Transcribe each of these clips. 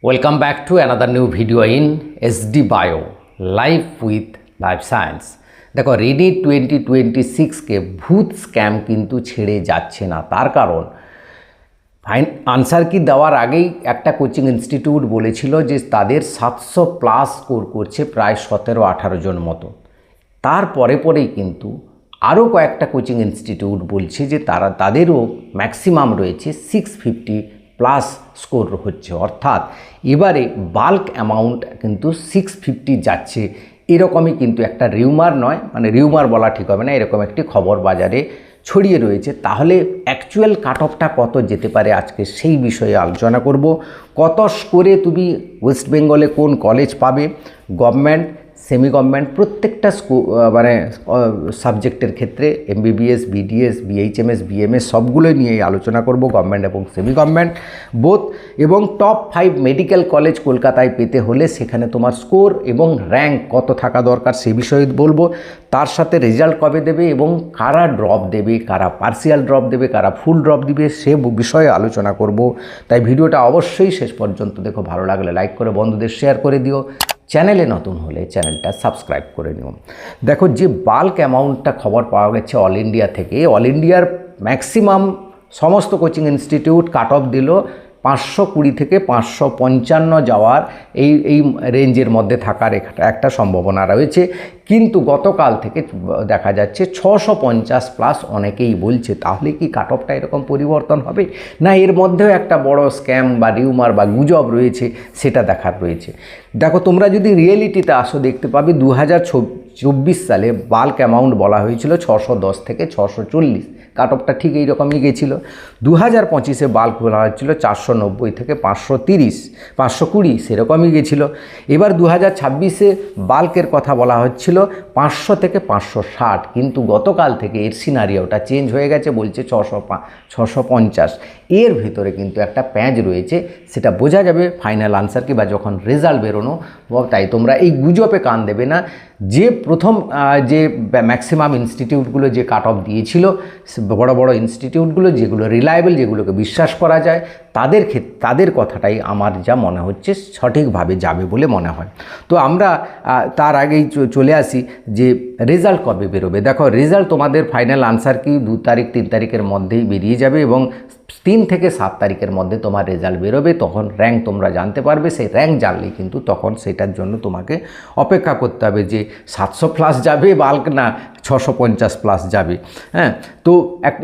Welcome back to another new video in SD Bio Life with Life Science। দেখো ready 2026 ভূত scam কিন্তু ছেড়ে যাচ্ছে না। তার কারণ আনসার কি দেওয়ার আগেই একটা কোচিং ইনস্টিটিউট বলেছিল যে তাদের 700+ স্কোর করছে প্রায় 17-18 জন মতো। পরেই কিন্তু আরও কয়েকটা কোচিং ইনস্টিটিউট বলছে যে তাদেরও ম্যাক্সিমাম রয়েছে 650+ স্কোর হচ্ছে, অর্থাৎ এবারে বাল্ক অ্যামাউন্ট কিন্তু 650 যাচ্ছে। এরকমই কিন্তু একটা রিউমার নয়, মানে রিউমার বলা ঠিক হবে না, এরকম একটি খবর বাজারে ছড়িয়ে রয়েছে। তাহলে অ্যাকচুয়াল কাট অফটা কত যেতে পারে আজকে সেই বিষয়ে আলোচনা করব। কত স্কোরে তুমি ওয়েস্ট বেঙ্গলে কোন কলেজ পাবে, গভর্নমেন্ট সেমি গভর্নমেন্ট প্রত্যেকটা মানে সাবজেক্টের ক্ষেত্রে MBBS BDS BHMS BMS সবগুলো নিয়েই আলোচনা করব, গভর্নমেন্ট এবং সেমি গভর্নমেন্ট বোথ। এবং টপ 5 মেডিকেল কলেজ কলকাতায় পেতে হলে সেখানে তোমার স্কোর এবং র্যাঙ্ক কত থাকা দরকার সে বিষয়ে বলবো। তার সাথে রেজাল্ট কবে দেবে এবং কারা ড্রপ দেবে, কারা পার্সিয়াল ড্রপ দেবে, কারা ফুল ড্রপ দিবে সে বিষয়ে আলোচনা করব। তাই ভিডিওটা অবশ্যই শেষ পর্যন্ত দেখো, ভালো লাগলে লাইক করে বন্ধুদের শেয়ার করে দিও, চ্যানেলে নতুন হলে চ্যানেলটা সাবস্ক্রাইব করে নিও। দেখো যে বাল্ক অ্যামাউন্টটা খবর পাওয়া গেছে অল ইন্ডিয়া থেকে, অল ইন্ডিয়ার ম্যাক্সিমাম সমস্ত কোচিং ইনস্টিটিউট কাট অফ দিল 520 থেকে 555 যাওয়ার এই রেঞ্জের মধ্যে থাকার একটা সম্ভাবনা রয়েছে। কিন্তু গতকাল থেকে দেখা যাচ্ছে 650+ অনেকেই বলছে। তাহলে কি কাট অফটা এরকম পরিবর্তন হবে, না এর মধ্যেও একটা বড় স্ক্যাম বা রিউমার বা গুজব রয়েছে, সেটা দেখার রয়েছে। দেখো তোমরা যদি রিয়েলিটিতে আসো দেখতে পাবে 2024 সালে বাল্ক অ্যামাউন্ট বলা হয়েছিল 610 থেকে 640, কাট অফটা ঠিক এইরকমই গেছিলো। 2025-এ বাল্ক বলা হয়েছিল 490 থেকে 530 520 সেরকমই গেছিলো। এবার 2026-এ বাল্কের কথা বলা হচ্ছিল 500 থেকে 560, কিন্তু গতকাল থেকে এর সিনারিওটা চেঞ্জ হয়ে গেছে, বলছে 650। এর ভিতরে কিন্তু একটা প্যাঁচ রয়েছে, সেটা বোঝা যাবে ফাইনাল আনসার কি বা যখন রেজাল্ট বেরোনো। তাই তোমরা এই গুজবে কান দেবে না। যে প্রথম যে ম্যাক্সিমাম ইনস্টিটিউটগুলো যে কাট অফ দিয়েছিল, বড় বড় ইনস্টিটিউটগুলো যেগুলো রিলায়েবল, যেগুলোকে বিশ্বাস করা যায়, তাদের কথাটাই আমার যা মনে হচ্ছে সঠিকভাবে যাবে বলে মনে হয়। তো আমরা তার আগেই চলে আসি যে রেজাল্ট কবে বেরোবে। দেখো রেজাল্ট তোমাদের ফাইনাল আনসার কি 2 তারিখ 3 তারিখের মধ্যেই বেরিয়ে যাবে এবং 3 থেকে 7 তারিখের মধ্যে তোমার রেজাল্ট বেরোবে। তখন র্যাঙ্ক তোমরা জানতে পারবে। সেই র্যাঙ্ক জানলেই কিন্তু তখন সেটার জন্য তোমাকে অপেক্ষা করতে হবে যে 700+ যাবে বাল্ক না 650+ যাবে। হ্যাঁ, তো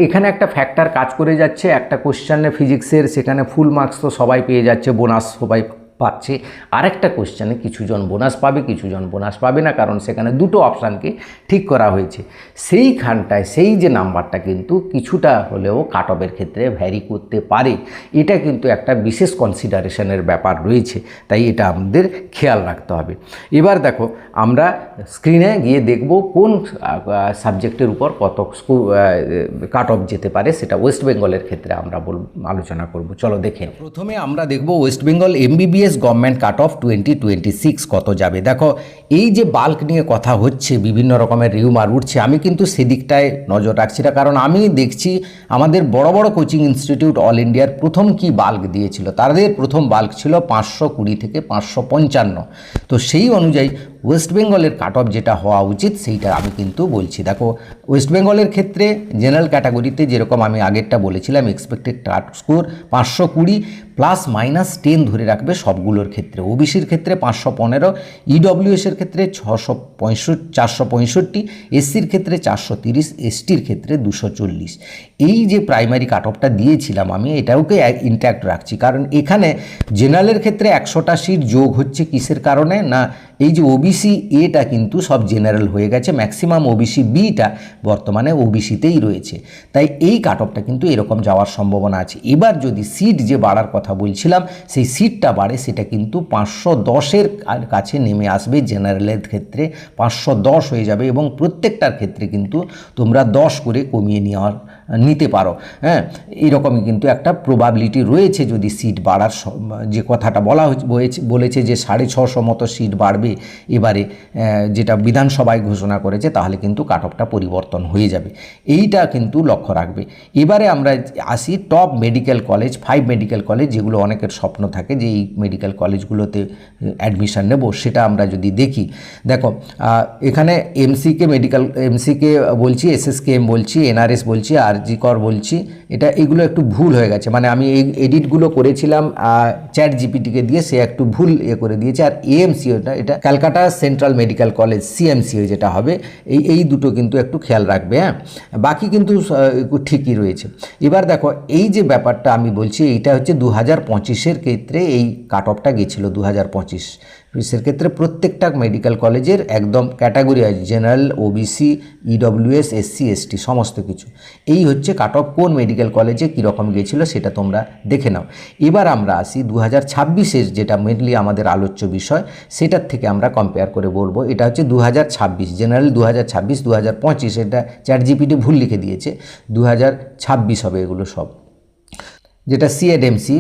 এখানে একটা ফ্যাক্টর কাজ করে যাচ্ছে। একটা কোশ্চেনে ফিজিক্সের সেখানে ফুল মার্কস তো সবাই পেয়ে যাচ্ছে, বোনাস সবাই পাচ্ছে। আরেকটা কোশ্চেনে কিছুজন বোনাস পাবে, কিছুজন বোনাস পাবে না, কারণ সেখানে দুটো অপশানকে ঠিক করা হয়েছে। সেইখানটায় সেই যে নাম্বারটা কিন্তু কিছুটা হলেও কাট অফের ক্ষেত্রে ভ্যারি করতে পারে। এটা কিন্তু একটা বিশেষ কনসিডারেশনের ব্যাপার রয়েছে, তাই এটা আমাদের খেয়াল রাখতে হবে। এবার দেখো আমরা স্ক্রিনে গিয়ে দেখব কোন সাবজেক্টের উপর কত কাট অফ যেতে পারে, সেটা ওয়েস্ট বেঙ্গলের ক্ষেত্রে আমরা আলোচনা করব। চলো দেখে প্রথমে আমরা দেখব West Bengal MBBS government cut of 2026 কত যাবে। দেখো এই যে বাল্ক নিয়ে কথা হচ্ছে, বিভিন্ন রকমের রিউমার উঠছে, আমি কিন্তু সেদিকটায় নজর রাখছি না, কারণ আমি দেখছি আমাদের বড় বড় কোচিং ইনস্টিটিউট অল ইন্ডিয়ার প্রথম কি বাল্ক দিয়েছিল, তাদের প্রথম বাল্ক ছিল 520 থেকে 555। তো সেই অনুযায়ী ওয়েস্ট বেঙ্গলের কাট অফ যেটা হওয়া উচিত সেইটা আমি কিন্তু বলছি। দেখো ওয়েস্ট বেঙ্গলের ক্ষেত্রে জেনারেল ক্যাটাগরিতে যেরকম আমি আগেরটা বলেছিলাম, এক্সপেক্টেড কাট স্কোর 520 +-10 ধরে রাখবে সবগুলোর ক্ষেত্রে। ওবিসির ক্ষেত্রে 515, EWS-এর ক্ষেত্রে 465, SC-র ক্ষেত্রে 430, ST-র ক্ষেত্রে 240। এই যে প্রাইমারি কাট অফটা দিয়েছিলাম আমি এটাকে ইনট্যাক্ট রাখছি, কারণ এখানে জেনারেলের ক্ষেত্রে 100টা সিট যোগ হচ্ছে কিসের কারণে, না এই যে OBC A-টা কিন্তু সব জেনারেল হয়ে গেছে, ম্যাক্সিমাম OBC B-টা বর্তমানে OBC-তেই রয়েছে। তাই এই কাট অফটা কিন্তু এরকম যাওয়ার সম্ভাবনা আছে। এবার যদি সিট যে বাড়ার কথা বলছিলাম সেই সিটটা বাড়ে, সেটা কিন্তু 510-এর কাছে নেমে আসবে। জেনারেলের ক্ষেত্রে 510 হয়ে যাবে এবং প্রত্যেকটার ক্ষেত্রে কিন্তু তোমরা 10 করে কমিয়ে নেওয়ার নিতে পারো। হ্যাঁ, এরকমই কিন্তু একটা প্রবাবিলিটি রয়েছে যদি সিট বাড়ার যে কথাটা বলেছে যে 650 মতো সিট বাড়বে এবারে, যেটা বিধানসভায় ঘোষণা করেছে, তাহলে কিন্তু কাট অফটা পরিবর্তন হয়ে যাবে। এইটা কিন্তু লক্ষ্য রাখবে। এবারে আমরা আসি top medical college, 5 medical college, যেগুলো অনেকের স্বপ্ন থাকে যে এই মেডিকেল কলেজগুলোতে অ্যাডমিশন নেব, সেটা আমরা যদি দেখি, দেখো এখানে এমসিকে বলছি, এসএসকেএম বলছি, এনআরএস বলছি, আরজি কর বলছি, এগুলো একটু ভুল হয়ে গেছে। মানে আমি এই এডিটগুলো করেছিলাম চ্যাট জিপিটিকে দিয়ে, সে একটু ভুল করে দিয়েছে। আর এএমসিওটা, এটা ক্যালকাটা সেন্ট্রাল মেডিকেল কলেজ, সিএমসিও যেটা হবে, এই দুটো কিন্তু একটু খেয়াল রাখবে। হ্যাঁ, বাকি কিন্তু ঠিকই রয়েছে। এবার দেখো এই যে ব্যাপারটা আমি বলছি, এইটা হচ্ছে 2025-এর ক্ষেত্রে এই কাট অফটা গেছিলো। 2025-এর ক্ষেত্রে প্রত্যেকটা মেডিকেল কলেজের একদম ক্যাটাগরি আছে, general, OBC, EWS, SC, ST, সমস্ত কিছু। এই হচ্ছে কাট অফ কোন মেডিকেল কলেজে কীরকম গেছিলো সেটা তোমরা দেখে নাও। এবার আমরা আসি 2026-এর, যেটা মেনলি আমাদের আলোচ্য বিষয়, সেটার থেকে আমরা কম্পেয়ার করে বলবো। এটা হচ্ছে 2026 জেনারেল, 2026, 2025, এটা চ্যাট জিপিটি ভুল লিখে দিয়েছে, 2026 হবে এগুলো সব। যেটা সিএডএমসি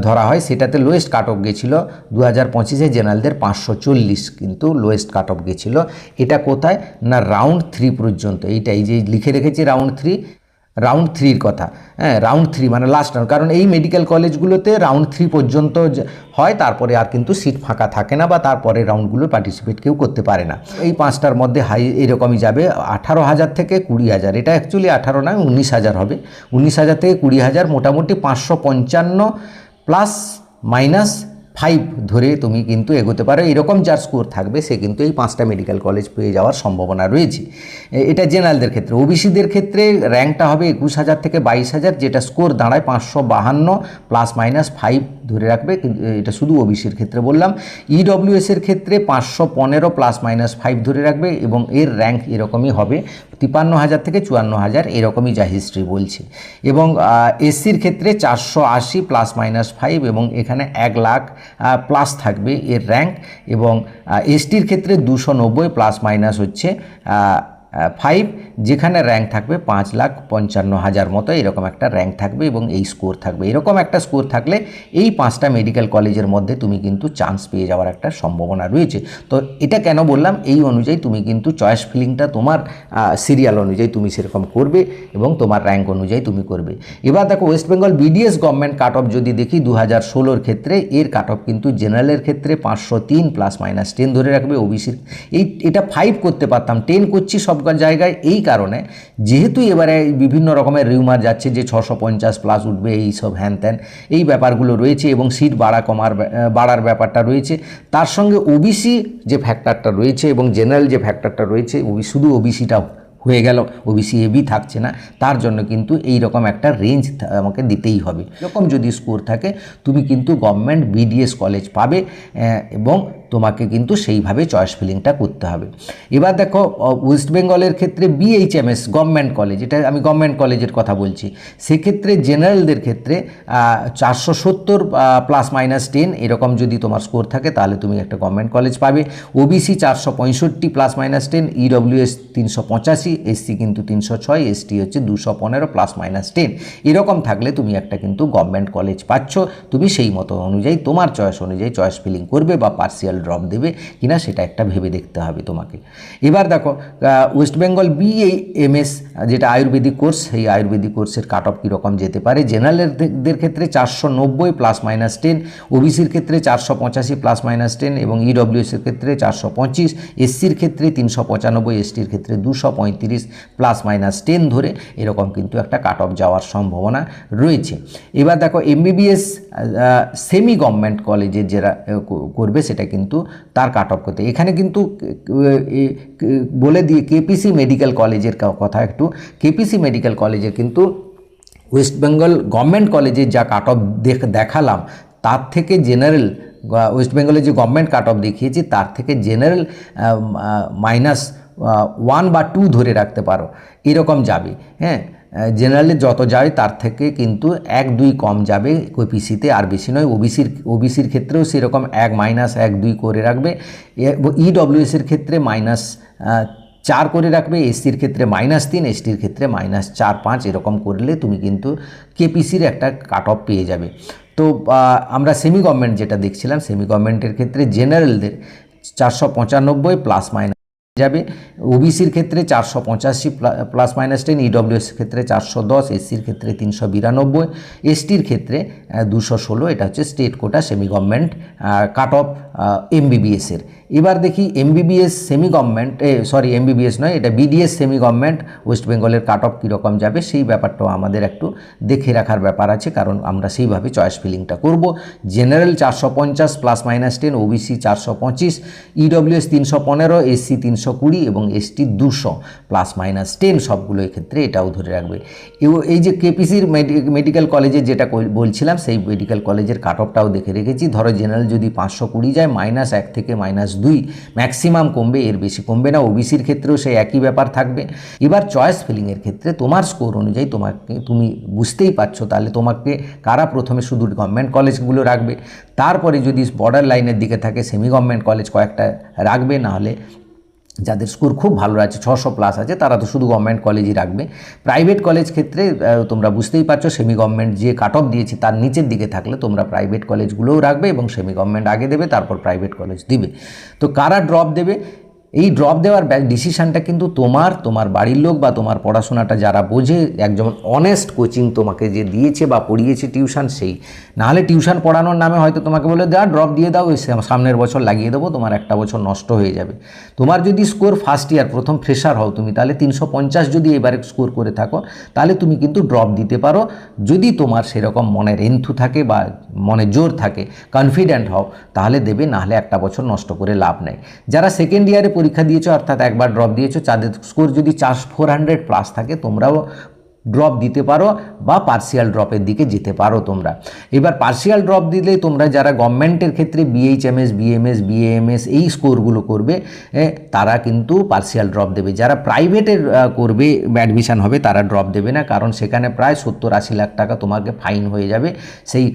ধরা হয়, সেটাতে লোয়েস্ট কাট অফ গেছিলো 2025-এ জেনারেলদের 540 কিন্তু লোয়েস্ট কাট অফ গেছিলো। এটা কোথায় না, রাউন্ড 3 পর্যন্ত। এই যে লিখে রেখেছি রাউন্ড 3-র কথা। হ্যাঁ, রাউন্ড 3 মানে লাস্ট রাউন্ড, কারণ এই মেডিকেল কলেজগুলোতে রাউন্ড 3 পর্যন্ত হয়, তারপরে আর কিন্তু সিট ফাঁকা থাকে না, বা তারপরে রাউন্ডগুলো পার্টিসিপেট কেউ করতে পারে না। এই 5টার মধ্যে হাই এরকমই যাবে, 18,000 থেকে 20,000। এটা অ্যাকচুয়ালি 18 নয়, 19,000 হবে। 19,000 থেকে 20,000, মোটামুটি 555 প্লাস মাইনাস 5 ধরে তুমি কিন্তু এগোতে পারো। এরকম যার স্কোর থাকবে সে কিন্তু এই 5টা মেডিকেল কলেজ পেয়ে যাওয়ার সম্ভাবনা রয়েছে। এটা জেনারেলদের ক্ষেত্রে। ওবিসিদের ক্ষেত্রে র্যাঙ্কটা হবে 21,000 থেকে 22,000, যেটা স্কোর দাঁড়ায় 552 প্লাস মাইনাস 5 ধরে রাখবে, কিন্তু এটা শুধু ওবিসির ক্ষেত্রে বললাম। ইডব্লিউএসের ক্ষেত্রে 515 প্লাস মাইনাস 5 ধরে রাখবে, এবং এর র্যাঙ্ক এরকমই হবে 53,000 থেকে 54,000, এরকমই যা হিস্ট্রি বলছে। এবং এসসির ক্ষেত্রে 480 প্লাস মাইনাস 5, এবং এখানে 1 লাখ প্লাস থাকবে এর র্যাঙ্ক। এবং এসটির ক্ষেত্রে 290 প্লাস মাইনাস হচ্ছে 5, যেখানে র্যাঙ্ক থাকবে 5,55,000 মতো, এরকম একটা র্যাঙ্ক থাকবে এবং এই স্কোর থাকবে। এরকম একটা স্কোর থাকলে এই 5টা মেডিকেল কলেজের মধ্যে তুমি কিন্তু চান্স পেয়ে যাওয়ার একটা সম্ভাবনা রয়েছে। তো এটা কেন বললাম, এই অনুযায়ী তুমি কিন্তু চয়েস ফিলিংটা তোমার সিরিয়াল অনুযায়ী তুমি সেরকম করবে, এবং তোমার র্যাঙ্ক অনুযায়ী তুমি করবে। এবার দেখো West Bengal BDS government cut of যদি দেখি 2016-র ক্ষেত্রে, এর কাট অফ কিন্তু জেনারেলের ক্ষেত্রে 503 প্লাস মাইনাস 10 ধরে রাখবে। ওবিসির এটা 5 করতে পারতাম, 10 করছি সব জায়গায়, এই কারণে যেহেতু এবারে বিভিন্ন রকমের রিউমার যাচ্ছে যে 650 প্লাস উঠবে, এই সব হ্যান ত্যান এই ব্যাপারগুলো রয়েছে, এবং সিট বাড়ার ব্যাপারটা রয়েছে। তার সঙ্গে ওবিসি যে ফ্যাক্টরটা রয়েছে এবং জেনারেল যে ফ্যাক্টরটা রয়েছে, শুধু ওবিসিটা হয়ে গেল, ওবিসি এবি থাকছে না, তার জন্য কিন্তু এই রকম একটা রেঞ্জ আমাকে দিতেই হবে। এরকম যদি স্কোর থাকে তুমি কিন্তু গভর্নমেন্ট বিডিএস কলেজ পাবে, এবং তোমাকে কিন্তু সেইভাবে চয়েস ফিলিংটা করতে হবে। এবার দেখো ওয়েস্ট বেঙ্গলের ক্ষেত্রে বিএইচএমএস গভর্নমেন্ট কলেজ, এটা আমি গভর্নমেন্ট কলেজের কথা বলছি, সেক্ষেত্রে জেনারেলদের ক্ষেত্রে 470 প্লাস মাইনাস 10 এরকম যদি তোমার স্কোর থাকে, তাহলে তুমি একটা গভর্নমেন্ট কলেজ পাবে। OBC 465 plus minus 10, EWS 385, SC কিন্তু 306, এসটি হচ্ছে 215 প্লাস মাইনাস 10। এরকম থাকলে তুমি একটা কিন্তু গভর্নমেন্ট কলেজ পাচ্ছ। তুমি সেই মতো অনুযায়ী তোমার চয়েস অনুযায়ী চয়েস ফিলিং করবে বা পার্সিয়াল ড্রপ দেবে কিনা সেটা একটা ভেবে দেখতে হবে তোমাকে। এবার দেখো ওয়েস্ট বেঙ্গল বিএএমএস যেটা আয়ুর্বেদিক কোর্স, সেই আয়ুর্বেদিক কোর্সের কাট অফ কীরকম যেতে পারে। জেনারেলদের ক্ষেত্রে 490 প্লাস মাইনাস 10, ওবিসির ক্ষেত্রে 485 প্লাস মাইনাস 10, এবং ইডব্লিউএসের ক্ষেত্রে 425, এসসির ক্ষেত্রে 395, এসটির ক্ষেত্রে 235 প্লাস মাইনাস 10 ধরে এরকম কিন্তু একটা কাট অফ যাওয়ার সম্ভাবনা রয়েছে। এবার দেখো এমবিবিএস সেমি গভর্নমেন্ট কলেজের যারা করবে সেটা কিন্তু তার কাট অফ করতে, এখানে কিন্তু বলে দিয়ে কেপিসি মেডিকেল কলেজের কথা একটু, কেপিসি মেডিকেল কলেজের কিন্তু ওয়েস্ট বেঙ্গল গভর্নমেন্ট কলেজের যা কাট অফ দেখালাম, তার থেকে জেনারেল ওয়েস্ট বেঙ্গলের যে গভর্নমেন্ট কাট অফ দেখিয়েছি তার থেকে জেনারেল -1 বা 2 ধরে রাখতে পারো, এরকম যাবে। হ্যাঁ, জেনারেলে যত যায় তার থেকে কিন্তু 1-2 কম যাবে কেপিসিতে, আর বেশি নয়। ওবিসির ক্ষেত্রেও সেরকম -1, -2 করে রাখবে। ইডব্লিউএসের ক্ষেত্রে 4 করে রাখবে, এসসির ক্ষেত্রে -3, এসটির ক্ষেত্রে -4-5, এরকম করলে তুমি কিন্তু কেপিসির একটা কাট অফ পেয়ে যাবে। তো আমরা সেমি গভর্নমেন্ট যেটা দেখছিলাম, সেমি গভর্নমেন্টের ক্ষেত্রে জেনারেলদের 495 প্লাস মাইনাস যাবে, ওবিসির ক্ষেত্রে 485 প্লাস -10, ইডব্লিউএস ক্ষেত্রে 410, এসসির ক্ষেত্রে 392, এসটির ক্ষেত্রে 216। এটা হচ্ছে state quota semi government cut off এমবিবিএসের। এবার দেখি এমবিবিএস সেমি গভর্নমেন্ট, এমবিবিএস নয়, এটা বিডিএস সেমি গভর্নমেন্ট ওয়েস্ট বেঙ্গলের কাট অফ কীরকম যাবে সেই ব্যাপারটাও আমাদের একটু দেখে রাখার ব্যাপার আছে, কারণ আমরা সেইভাবে চয়েস ফিলিংটা করব। General 450 plus -10, OBC 425, EWS 315, SC 320 এবং এসটি 200 প্লাস -10, সবগুলো এক্ষেত্রে এটাও ধরে রাখবে। এই যে কেপিসির মেডিকেল কলেজের যেটা বলছিলাম, সেই মেডিকেল কলেজের কাট অফটাও দেখে রেখেছি। ধরো জেনারেল যদি 520 যায়, -1 থেকে -2 ম্যাক্সিমাম কমবে, এর বেশি কমবে না। ওবিসির ক্ষেত্রেও সেই একই ব্যাপার থাকবে। এবার চয়েস ফিলিংয়ের ক্ষেত্রে তোমার স্কোর অনুযায়ী তুমি বুঝতেই পারছো, তাহলে তোমাকে কারা প্রথমে শুধু গভর্নমেন্ট কলেজগুলো রাখবে, তারপরে যদি বর্ডার লাইনের দিকে থাকে সেমি গভর্নমেন্ট কলেজ কয়েকটা রাখবে, নাহলে যাদের স্কোর খুব ভালো আছে 600 প্লাস আছে তারা তো শুধু গভর্নমেন্ট কলেজই রাখবে। প্রাইভেট কলেজ ক্ষেত্রে তোমরা বুঝতেই পারছো, সেমি গভর্নমেন্ট যে কাট অফ দিয়েছে তার নিচের দিকে থাকলে তোমরা প্রাইভেট কলেজগুলোও রাখবে এবং সেমি গভর্নমেন্ট আগে দেবে, তারপর প্রাইভেট কলেজ দিবে। তো কারা ড্রপ দেবে, এই ড্রপ দেওয়ার ডিসিশানটা কিন্তু তোমার বাড়ির লোক বা তোমার পড়াশোনাটা যারা বোঝে, একজন অনেস্ট কোচিং তোমাকে যে দিয়েছে বা পড়িয়েছে টিউশন, সেই নাহলে টিউশন পড়ানোর নামে হয়তো তোমাকে বলে ড্রপ দিয়ে দাও, ওই সামনের বছর লাগিয়ে দেবো, তোমার একটা বছর নষ্ট হয়ে যাবে। তোমার যদি স্কোর ফার্স্ট ইয়ার প্রথম ফ্রেশার হও তুমি, তাহলে 350 যদি এবারে স্কোর করে থাকো, তাহলে তুমি কিন্তু ড্রপ দিতে পারো, যদি তোমার সেরকম মনের এন্থু থাকে বা মনে জোর থাকে, কনফিডেন্ট হও, তাহলে দেবে, নাহলে একটা বছর নষ্ট করে লাভ নেই। যারা সেকেন্ড ইয়ারে পরীক্ষা দিয়েছো, অর্থাৎ একবার ড্রপ দিয়েছো, যাদের স্কোর যদি 400 প্লাস থাকে, তোমরাও ড্রপ দিতে পারো বা পার্সিয়াল ড্রপের দিকে যেতে পারো তোমরা। এবার পার্সিয়াল ড্রপ দিলে তোমরা যারা গভর্নমেন্টের ক্ষেত্রে বিএইচএমএস, বিএমএস, বিএএমএস এই স্কোরগুলো করবে, তারা কিন্তু পার্সিয়াল ড্রপ দেবে। যারা প্রাইভেটের করবে, অ্যাডমিশান হবে, তারা ড্রপ দেবে না, কারণ সেখানে প্রায় 70-80 লাখ টাকা তোমাকে ফাইন হয়ে যাবে, সেই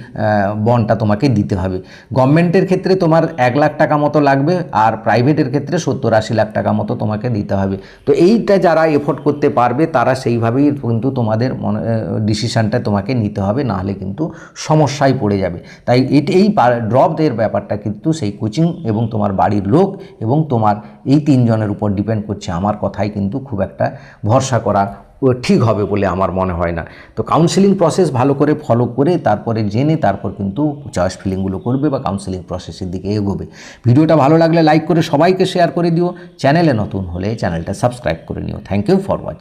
বন্ডটা তোমাকে দিতে হবে। গভর্নমেন্টের ক্ষেত্রে তোমার 1 লাখ টাকা মতো লাগবে, আর প্রাইভেটের ক্ষেত্রে 70-80 লাখ টাকা মতো তোমাকে দিতে হবে। তো এইটা যারা এফোর্ড করতে পারবে তারা সেইভাবেই কিন্তু তোমাদের ডিসিশানটা তোমাকে নিতে হবে, নাহলে কিন্তু সমস্যায় পড়ে যাবে। তাই এই ড্রপের ব্যাপারটা কিন্তু সেই কোচিং এবং তোমার বাড়ির লোক এবং তোমার এই 3 জনের উপর ডিপেন্ড করছে। আমার কথাই কিন্তু খুব একটা ভরসা করা ঠিক হবে বলে আমার মনে হয় না। তো কাউন্সেলিং প্রসেস ভালো করে ফলো করে তারপরে জেনে তারপর কিন্তু চয়েস ফিলিংগুলো করবে বা কাউন্সেলিং প্রসেসের দিকে এগোবে। ভিডিওটা ভালো লাগলে লাইক করে সবাইকে শেয়ার করে দিও। চ্যানেলে নতুন হলে চ্যানেলটা সাবস্ক্রাইব করে নিও। Thank you for watching.